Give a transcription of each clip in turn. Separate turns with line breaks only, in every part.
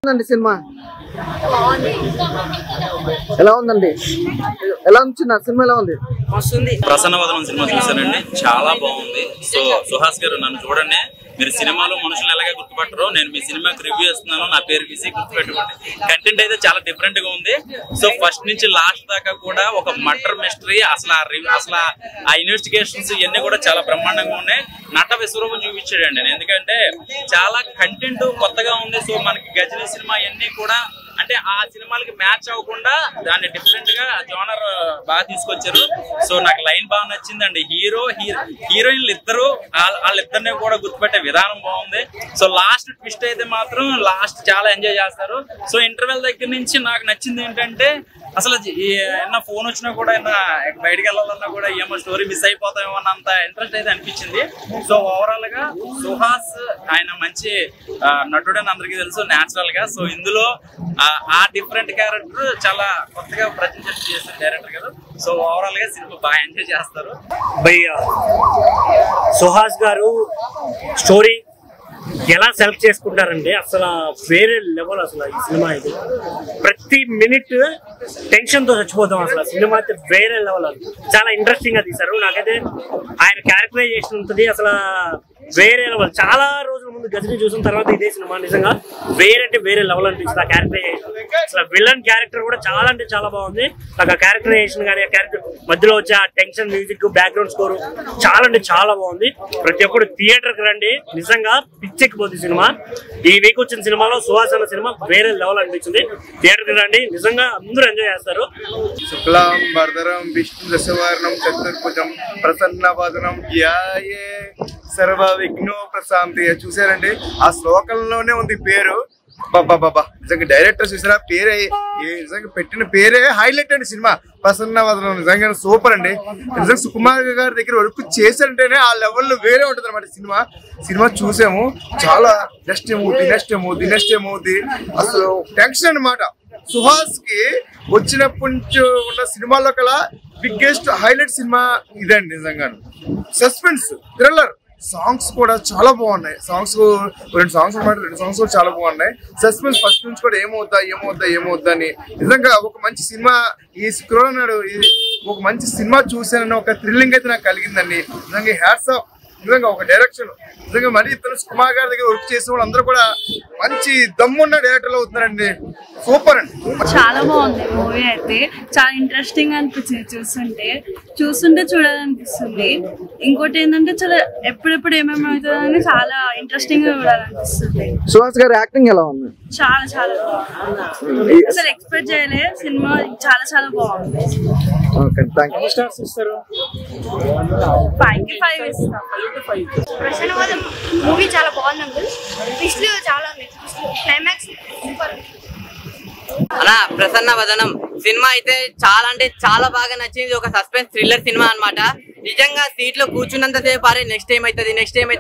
Cinema ఎలా ఉందండి? ఎలా ఉంది సినిమా? ఎలా ఉంది?
ప్రసన్న వదనం సినిమా చూసానండి, చాలా బాగుంది. సో సుహాస్ గారు నన్ను చూడండి, మీరు సినిమాలో మనుషులు ఎలాగే గుర్తుపట్టరు, నేను మీ సినిమాకి రివ్యూ ఇస్తున్నాను, నా పేరు విసి గుర్తుపెట్టుకోండి. కంటెంట్ అయితే చాలా డిఫరెంట్ గా ఉంది. సో ఫస్ట్ నుంచి లాస్ట్ దాకా కూడా ఒక మర్డర్ మిస్టరీ, అసలు ఆ ఇన్వెస్టిగేషన్స్ ఇవన్నీ కూడా చాలా బ్రహ్మాండంగా ఉన్నాయి. నట విశ్వరూపం చూపించాడండి. ఎందుకంటే చాలా కంటెంట్ కొత్తగా ఉంది. సో మనకి గజనీ సినిమా ఇవన్నీ కూడా అంటే ఆ సినిమాలకి మ్యాచ్ అవ్వకుండా దాన్ని డిఫరెంట్ గా జోనర్ బాగా తీసుకొచ్చారు. సో నాకు లైన్ బాగా నచ్చిందండి. హీరోయిన్లు ఇద్దరు, వాళ్ళిద్దరిని కూడా గుర్తుపెట్టే విధానం బాగుంది. సో లాస్ట్ ట్విస్ట్ అయితే మాత్రం లాస్ట్ చాలా ఎంజాయ్ చేస్తారు. సో ఇంటర్వెల్ దగ్గర నుంచి నాకు నచ్చింది ఏంటంటే అసలు ఏమన్నా ఫోన్ వచ్చినా కూడా బయటకు వెళ్ళాలన్నా కూడా ఏమో స్టోరీ మిస్ అయిపోతామేమో అన్నంత ఇంట్రెస్ట్ అయితే అనిపించింది. సో ఓవరాల్ గా సుహాస్ ఆయన మంచి నటుడని అందరికీ తెలుసు నేచురల్ గా. సో ఇందులో ఆ డిఫరెంట్ క్యారెక్టర్ చాలా కొత్తగా ప్రజెంట్ చేసిన డైరెక్టర్ గారు. సో ఓవరాల్ గా సినిమా బాగా ఎంజాయ్ చేస్తారు.
భయ్యా సుహాస్ గారు స్టోరీ ఎలా సెలెక్ట్ చేసుకుంటారంటే అసలు వేరే లెవెల్. అసలు ఈ సినిమా ఇది ప్రతి మినిట్ టెన్షన్ తో చచ్చిపోతాం. అసలు సినిమా అయితే వేరే లెవెల్. చాలా ఇంట్రెస్టింగ్ గా తీశారు. నాకైతే ఆయన క్యారెక్టరైజేషన్ ఉంటుంది అసలు వేరే లెవెల్. చాలా రోజుల ముందు గజనీ చూసిన తర్వాత ఇదే సినిమా నిజంగా వేరే అంటే వేరే లెవెల్ అనిపిస్తుంది. ఆ క్యారెక్టరైజేషన్ అసలు విలన్ క్యారెక్టర్ కూడా చాలా అంటే చాలా బాగుంది. నాకు ఆ క్యారెక్టరైజేషన్ కానీ ఆ క్యారెక్టర్ మధ్యలో వచ్చే ఆ టెన్షన్ మ్యూజిక్ బ్యాక్గ్రౌండ్ స్కోర్ చాలా అంటే చాలా బాగుంది. ప్రతి ఒక్కరు థియేటర్ కి రండి, నిజంగా పిచ్చెక్కిపోతుంది సినిమా. ఈ వీక్ వచ్చిన సినిమాలో సుహాస్ అన్న సినిమా వేరే లెవెల్ అనిపించింది. థియేటర్ కి రండి, నిజంగా అందరూ ఎంజాయ్ చేస్తారు.
శుక్లాం వరదరం విష్ణు దశవర్ణం చతుర్భుజం ప్రసన్నవదనం ధ్యాయే సర్వ విఘ్నో ప్రశాంతి. చూసారండి, ఆ శ్లోకంలోనే ఉంది పేరు. బాబా నిజంగా డైరెక్టర్ చూసారా, పేరే నిజంగా పెట్టిన పేరే హైలైట్ అండి. సినిమా ప్రసన్నవదనం నిజంగా సూపర్ అండి. నిజంగా సుకుమార్ గారి దగ్గర వర్క్ చేశారంటేనే ఆ లెవెల్లో వేరే ఉంటుంది అనమాట. సినిమా చూసాము, చాలా నెక్స్ట్ ఏమవుద్ది అసలు టెన్షన్ అనమాట. సుహాస్ కి వచ్చినప్పటి నుంచి ఉన్న సినిమాల్లో కల్లా బిగ్గెస్ట్ హైలైట్ సినిమా ఇదండి. నిజంగా సస్పెన్స్ థ్రిల్లర్, సాంగ్స్ కూడా చాలా బాగున్నాయి. రెండు సాంగ్స్ కూడా చాలా బాగున్నాయి. సస్పెన్స్ ఫస్ట్ నుంచి కూడా ఏమవుద్దా అని నిజంగా ఒక మంచి సినిమా. ఈ శుక్రవారం నాడు ఒక మంచి సినిమా చూసానని ఒక థ్రిల్లింగ్ అయితే నాకు కలిగిందండి. నిజంగా హ్యాట్స్ ఆఫ్. నిజంగా ఒక డైరెక్షన్ నిజంగా మరీ ఇతను సుకుమార్ గారి దగ్గర వర్క్ చేసిన వాళ్ళు అందరూ కూడా మంచి దమ్మున్న డైరెక్టర్లు అవుతున్నారండి. సూపర్ అండి.
చాలా బాగుంది మూవీ అయితే. చాలా ఇంట్రెస్టింగ్ అనిపించింది చూస్తుంటే చూడాలనిపిస్తుంది. ఇంకోటి ఏంటంటే చాలా ఎప్పుడెప్పుడు ఏమేమి అవుతుందని చాలా ఇంట్రెస్టింగ్ గా చూడాలనిపిస్తుంది.
సుహాస్ గారి యాక్టింగ్ ఎలా ఉంది?
చాలా బాగుంది. అసలు ఎక్స్పెక్ట్ చేయలే. సినిమా చాలా బాగుంది.
Okay, thank you.
5కి 5 ఇస్తాం.
ప్రసన్నవదనం మూవీ చాలా బాగుంది అంకుల్. ట్విస్ట్లు చాలా ఉన్నాయి. Climax super.
అలా ప్రసన్నవదనం సినిమా అయితే చాలా అంటే చాలా బాగా నచ్చింది. ఒక సస్పెన్స్ థ్రిల్లర్ సినిమా అన్నమాట. నిజంగా సీట్ లో కూర్చున్నంత సేపు అరే నెక్స్ట్ ఏమైతుంది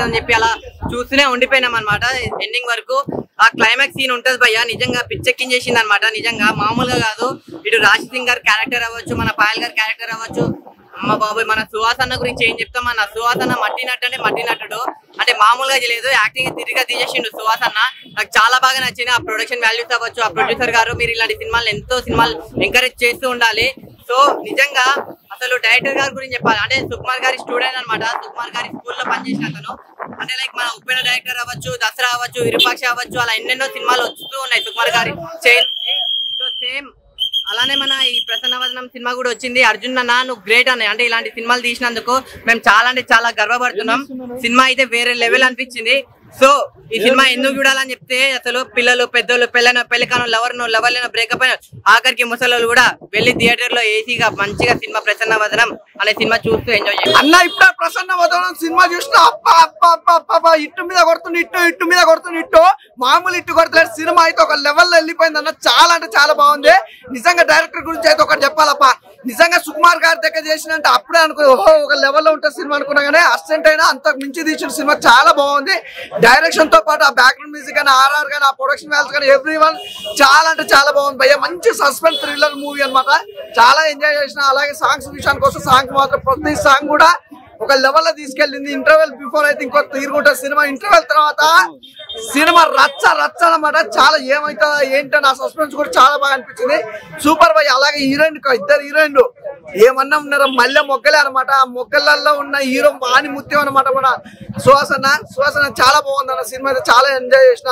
అని చెప్పి అలా చూస్తూనే ఉండిపోయినాం అనమాట ఎండింగ్ వరకు. ఆ క్లైమాక్స్ సీన్ ఉంటుంది భయ్య, నిజంగా పిచ్చెక్కించేసింది అనమాట. నిజంగా మామూలుగా కాదు. ఇటు రాశి సింగ్ గారి క్యారెక్టర్ అవ్వచ్చు, మన పాయల్ గారి క్యారెక్టర్ అవ్వచ్చు. అమ్మ బాబాయ్, మన సుహాస్ అన్న గురించి ఏం చెప్తాం. మన సుహాస్ అన్న మట్టి నటుడు అంటే మామూలుగా చేయలేదు. యాక్టింగ్ తిరిగా తీసేసిండు సుహాస్ అన్న. నాకు చాలా బాగా నచ్చింది. ఆ ప్రొడక్షన్ వాల్యూస్ అవ్వచ్చు, ఆ ప్రొడ్యూసర్ గారు మీరు ఇలాంటి సినిమాలు ఎంకరేజ్ చేస్తూ ఉండాలి. సో నిజంగా అసలు డైరెక్టర్ గారి గురించి చెప్పాలి అంటే సుకుమార్ గారి స్టూడెంట్ అనమాట. సుకుమార్ గారి స్కూల్లో పనిచేసిన అతను. అంటే లైక్ మన ఉప్పెన డైరెక్టర్ అవ్వచ్చు, దసరా అవ్వచ్చు, విరూపాక్ష అవ్వచ్చు, అలా ఎన్నెన్నో సినిమాలు వస్తూ ఉన్నాయి సుకుమార్ గారి చేయి నుంచి. సో సేమ్ అలానే మన ఈ ప్రసన్నవదనం సినిమా కూడా వచ్చింది. అర్జున్ అన్న నువ్వు గ్రేట్ అన్న. అంటే ఇలాంటి సినిమాలు తీసినందుకు మేము చాలా అంటే చాలా గర్వపడుతున్నాం. సినిమా అయితే వేరే లెవెల్ అనిపించింది. సో ఈ సినిమా ఎందుకు చూడాలని చెప్తే అసలు పిల్లలు పెద్దోళ్ళు పెళ్ళికాను లవర్లేనో బ్రేకప్ అయిన ఆఖరికి ముసలోళ్ళు కూడా వెళ్ళి థియేటర్ లో ఏసీగా మంచిగా సినిమా ప్రసన్నవదనం అనే సినిమా చూస్తూ ఎంజాయ్ చేయాలి.
అన్న ఇప్పుడు ప్రసన్నవదనం సినిమా చూసిన ఇట్టు మీద కొడుతున్న ఇట్టు మామూలు ఇట్టు కొడతలేదు. సినిమా అయితే ఒక లెవెల్లో వెళ్ళిపోయింది అన్న. చాలా అంటే చాలా బాగుంది. నిజంగా డైరెక్టర్ గురించి అయితే ఒకటి చెప్పాలప్ప. నిజంగా సుకుమార్ గారి దగ్గర చేసినంటే అప్పుడే ఒక లెవెల్లో ఉంటుంది సినిమా అనుకున్నా కానీ అసిస్టెంట్ అయినా అంతకు మించి తీసిన సినిమా చాలా బాగుంది. డైరెక్షన్ తో పాటు ఆ బ్యాక్గ్రౌండ్ మ్యూజిక్ కానీ ఆర్ఆర్ కానీ ఆ ప్రొడక్షన్ వాల్యూస్ కానీ ఎవ్రీవన్ చాలా అంటే చాలా బాగుంది భయ్య. మంచి సస్పెన్స్ థ్రిల్లర్ మూవీ అనమాట. చాలా ఎంజాయ్ చేసిన. అలాగే సాంగ్స్ విషయానికి వస్తే సాంగ్స్ మాత్రం ప్రతి సాంగ్ కూడా ఒక లెవెల్ లో తీసుకెళ్ళింది. ఇంటర్వెల్ బిఫోర్ అయితే ఇంకో తీరుగుంటుంది సినిమా, ఇంటర్వెల్ తర్వాత సినిమా రచ్చ రచ్చ అనమాట. చాలా ఏమైతుందా ఏంటో నా సస్పెన్స్ కూడా చాలా బాగా అనిపించింది. Super boy. అలాగే హీరోయిన్, ఇద్దరు హీరోయిన్లు ఏమన్నా ఉన్నారో మళ్ళీ మొగ్గలే అనమాట. ఆ మొగ్గలలో ఉన్న హీరో వాణి ముత్యం అనమాట కూడా. సుహాసన చాలా బాగుంది అన్న. సినిమా అయితే చాలా ఎంజాయ్ చేసిన.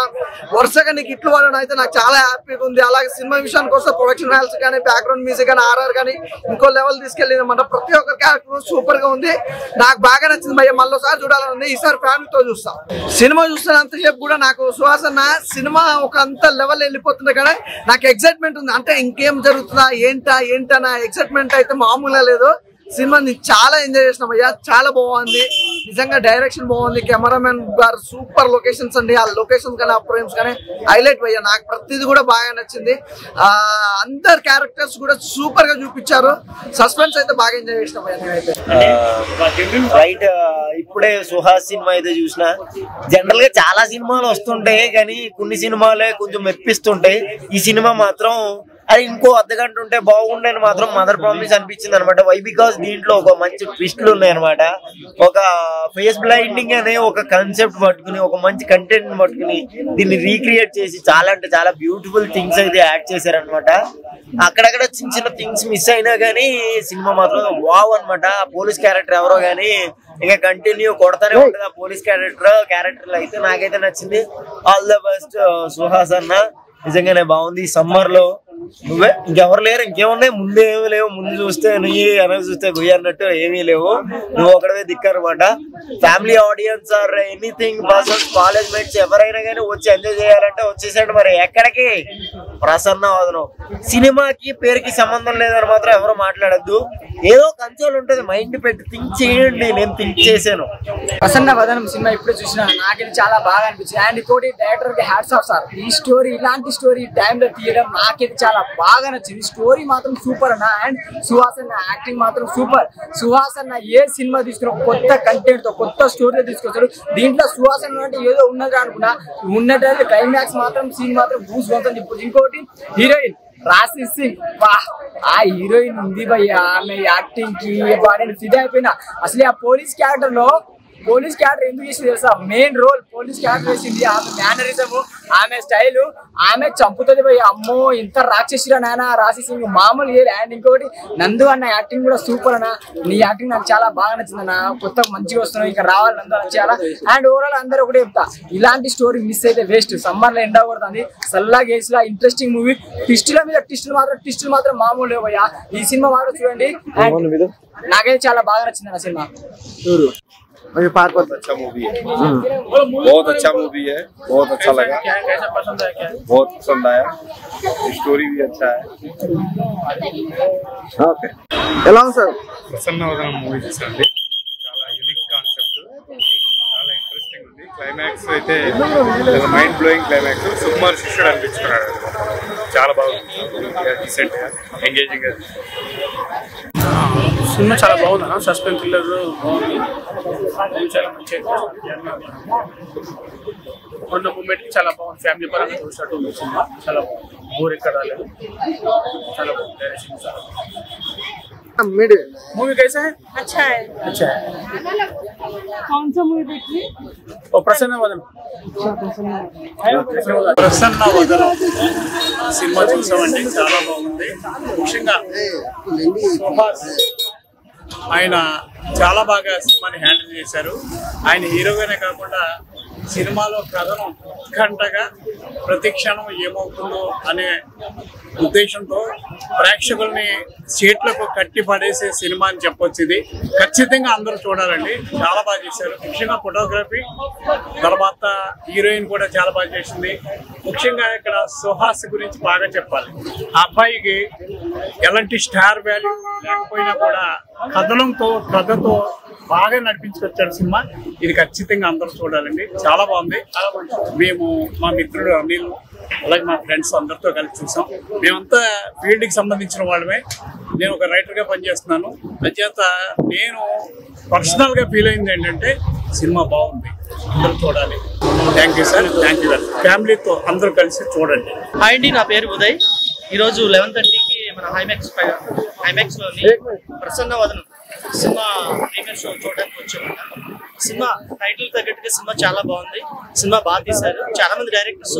వరుసగా నీకు ఇట్లు పడడం అయితే నాకు చాలా హ్యాపీగా ఉంది. అలాగే సినిమా విషయానికి వస్తే ప్రొడక్షన్ వాల్యూస్ కానీ, బ్యాక్గ్రౌండ్ మ్యూజిక్ కానీ, ఆర్ఆర్ కానీ ఇంకో లెవెల్ తీసుకెళ్ళింది అనమాట. ప్రతి ఒక్క క్యారెక్టర్ సూపర్ గా ఉంది. నాకు బాగా నచ్చింది భయ్య. మళ్ళీసారి చూడాలని ఈసారి ఫ్యామిలీతో చూస్తాం. సినిమా చూస్తున్నంతసేపు కూడా నాకు సుహాసన సినిమా ఒక అంత లెవెల్ వెళ్ళిపోతుంది కానీ నాకు ఎక్సైట్మెంట్ ఉంది. అంటే ఇంకేం జరుగుతుందా ఏంటనా ఎక్సైట్మెంట్ అయితే మామూలుగా లేదు. సినిమాని చాలా ఎంజాయ్ చేసినాం అయ్యా. చాలా బాగుంది నిజంగా. డైరెక్షన్ బాగుంది. కెమెరామెన్ గారు సూపర్ లొకేషన్స్ అండి. ఆ లొకేషన్స్ కానీ, ఆ ఫ్రేమ్స్ కానీ హైలైట్ అయ్యా. నాకు ప్రతిదీ కూడా బాగా నచ్చింది. అందరు క్యారెక్టర్స్ కూడా సూపర్ గా చూపించారు. సస్పెన్స్ అయితే బాగా ఎంజాయ్ చేసినాం అయ్యా నేనైతే.
రైట్. ఇప్పుడే సుహాస్ సినిమా అయితే చూసిన. జనరల్ గా చాలా సినిమాలు వస్తుంటాయి కానీ కొన్ని సినిమాలే కొంచెం మెప్పిస్తుంటాయి. ఈ సినిమా మాత్రం అది ఇంకో అర్ధగంట ఉంటే బాగుండని మాత్రం మదర్ ప్రామిస్ అనిపించింది అనమాట. వై బికాస్ దీంట్లో ఒక మంచి ట్విస్ట్లు ఉన్నాయి అనమాట. ఒక ఫేస్ బ్లైండింగ్ అనే ఒక కాన్సెప్ట్ పట్టుకుని, ఒక మంచి కంటెంట్ పట్టుకుని దీన్ని రీక్రియేట్ చేసి చాలా అంటే చాలా బ్యూటిఫుల్ థింగ్స్ అయితే యాడ్ చేశారనమాట. అక్కడక్కడ చిన్న చిన్న థింగ్స్ మిస్ అయినా కానీ సినిమా మాత్రం వావ్ అనమాట. పోలీస్ క్యారెక్టర్ ఎవరో కానీ ఇంకా కంటిన్యూ కొడతానే ఉంటుంది. ఆ పోలీస్ క్యారెక్టర్ అయితే నాకైతే నచ్చింది. ఆల్ ద బెస్ట్ సుహాస్ అన్న. నిజంగానే బాగుంది. ఈ సమ్మర్ లో నువ్వే ఇంకెవరు లేరు, ఇంకేమున్నాయి ముందు ఏమీ లేవు. ముందు చూస్తే నువ్వు వెనక చూస్తే గుయ్యి అన్నట్టు ఏమీ లేవు. నువ్వు ఒకడవే దిక్కనమాట. Family audiences or anything persons, college mates ఎవరైనా కానీ వచ్చి ఎంజాయ్ చేయాలంటే వచ్చేసాడు. మరి ఎక్కడికి? ప్రసన్న వదనం. సినిమాకి పేరుకి సంబంధం లేదని మాత్రం ఎవరు మాట్లాడద్దు. ఏదో కన్సోల్ ఉంటుంది, మైండ్ పెట్టి థింక్ చేయండి. నేను థింక్ చేశాను.
ప్రసన్న వదనం సినిమా ఇప్పుడు చూసినా నాకైతే చాలా బాగా అనిపించింది. అండ్ ఇంకోటి డైరెక్టర్ కి హ్యాట్స్ ఆఫ్ సార్. ఈ స్టోరీ ఇలాంటి స్టోరీ టైంలో తీయడం నాకైతే చాలా బాగా నచ్చింది. స్టోరీ మాత్రం సూపర్ అన్న. అండ్ సుహాస్ అన్న యాక్టింగ్ మాత్రం సూపర్. సుహాస్ అన్న ఏ సినిమా తీసుకున్న కొత్త కంటెంట్ తో కొత్త స్టోరీలో తీసుకొచ్చాడు. దీంట్లో సుహాస్ అన్న అంటే ఏదో ఉన్నది అనుకున్నా, ఉన్నట్టు క్లైమాక్స్ మాత్రం సీన్ మాత్రం గూస్ బంప్స్. ఇంకోటి హీరోయిన్ రాశి సింగ్. ఆ హీరోయిన్ ఉంది భయ్య. ఆమె యాక్టింగ్ కి నేను ఫిదా అయిపోయినా. అసలు ఆ పోలీస్ క్యారెక్టర్ ఎందుకు చేసింది తెలుసా? మెయిన్ రోల్ పోలీస్ క్యారెక్టర్ వేసింది. ఆమె మేనరిజం, ఆమె స్టైల్, ఆమె చంపుతుంది భయ్య. అమ్మో ఇంత రాక్షసిరా నాయన రాశి సింగ్ మామూలు. అండ్ ఇంకొకటి నందు అన్న యాక్టింగ్ కూడా సూపర్ అన్న. నీ యాక్టింగ్ నాకు చాలా బాగా నచ్చింది అన్న. కొత్త మంచిగా వస్తున్నావు, ఇంకా రావాలి నందు నచ్చేయాలా. అండ్ ఓవరాల్ అందరూ ఒకటే చెప్తా, ఇలాంటి స్టోరీ మిస్ అయితే వేస్ట్. సమ్మర్ లో ఎండ కొడుతుంది, సల్లా గేస్లా ఇంట్రెస్టింగ్ మూవీ. ట్విస్టుల మీద ట్విస్టులు మాత్రం మామూలు లేవు భయ్య. ఈ సినిమా మాత్రం చూడండి. నాకైతే చాలా బాగా నచ్చింది అన్న సినిమా.
बहुत अच्छा मूवी है, बहुत अच्छा मूवी है, बहुत अच्छा लगा, बहुत पसंद आया, स्टोरी भी अच्छा है.
ఓకే, ఎలా ఉంది సార్?
ప్రసన్న వదనం మూవీ చూసండి. చాలా యూనిక్ కాన్సెప్ట్, చాలా ఇంట్రెస్టింగ్ ఉంది. క్లైమాక్స్ అయితే మైండ్ బ్లోయింగ్ క్లైమాక్స్. సుకుమార్ శిష్యుడు అనిపించుకున్నాడు. చాలా బాగుంది, డీసెంట్ గా, ఎంగేజింగ్ గా.
సినిమా చాలా బాగుంది అన్న. సస్పెన్స్ థ్రిల్లర్ బాగుంది. చాలా మంచిగా ఉన్న మూమెంట్ చాలా బాగుంది. ఫ్యామిలీ పరంగా చూసినట్టు ఉంది సినిమా. చాలా బాగుంది, బోర్ ఎక్కడ రాలేదు. చాలా బాగుంది. డైరెక్షన్ చాలా मूवी कैसा है?
अच्छा है.
अच्छा है.
कौन सा मूवी देखी?
ओ प्रसन्न वदन. ప్రసన్న వదనం సినిమా చూసామండి. చాలా బాగుంది. ముఖ్యంగా ఆయన చాలా బాగా సినిమాని హ్యాండిల్ చేశారు. ఆయన హీరోగానే కాకుండా సినిమాలో కథనం ఉత్కంఠగా ప్రతి క్షణం ఏమవుతుందో అనే ఉద్దేశంతో ప్రేక్షకుల్ని సీట్లకు కట్టి పడేసే సినిమా అని చెప్పొచ్చు. ఇది ఖచ్చితంగా అందరూ చూడాలండి. చాలా బాగా చేశారు. ముఖ్యంగా ఫోటోగ్రఫీ, తర్వాత హీరోయిన్ కూడా చాలా బాగా చేసింది. ముఖ్యంగా ఇక్కడ సుహాస్ గురించి బాగా చెప్పాలి. ఆ అబ్బాయికి ఎలాంటి స్టార్ వాల్యూ లేకపోయినా కూడా కథతో బాగా నడిపించుకొచ్చాడు సినిమా. ఇది ఖచ్చితంగా అందరూ చూడాలండి. చాలా బాగుంది. మేము మా మిత్రుడు అనిల్, అలాగే మా ఫ్రెండ్స్ అందరితో కలిసి చూసాం. మేమంతా ఫీల్డ్కి సంబంధించిన వాళ్ళమే. నేను ఒక రైటర్గా పనిచేస్తున్నాను. అంచేత నేను పర్సనల్గా ఫీల్ అయింది ఏంటంటే సినిమా బాగుంది, అందరూ చూడాలి. Thank you sir, thank you. ఫ్యామిలీతో అందరూ కలిసి చూడండి.
హాయ్ అండి, నా పేరు ఉదయ్. ఈరోజు 11:30కి మన హైమాక్స్లోని ప్రసన్న వదనం సినిమా ప్రీమియర్ షో చూడడానికి వచ్చామంట. సినిమా టైటిల్ తగ్గట్టుగా సినిమా చాలా బాగుంది. సినిమా బాగా తీశారు. చాలా మంది డైరెక్టర్స్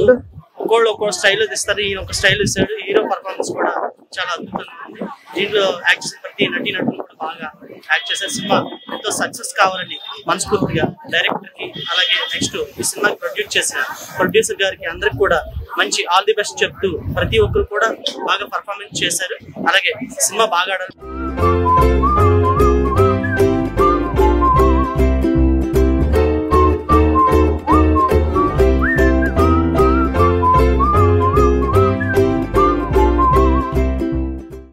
ఒక్కో స్టైల్లో తీస్తారు. ఈయన ఒక స్టైల్ తీశాడు. హీరో పర్ఫార్మెన్స్ కూడా చాలా అద్భుతంగా ఉంది. దీంట్లో యాక్ట్ చేసిన ప్రతి నటీనటులు కూడా బాగా యాక్ట్ చేశారు. సినిమా ఎంతో సక్సెస్ కావాలని మనస్ఫూర్తిగా డైరెక్టర్ కి అలాగే నెక్స్ట్ ఈ సినిమాకి ప్రొడ్యూస్ చేసిన ప్రొడ్యూసర్ గారికి అందరికి కూడా మంచి ఆల్ ది బెస్ట్ చెప్తూ ప్రతి ఒక్కరు కూడా బాగా పర్ఫార్మెన్స్ చేశారు. అలాగే సినిమా బాగా ఆడాలి.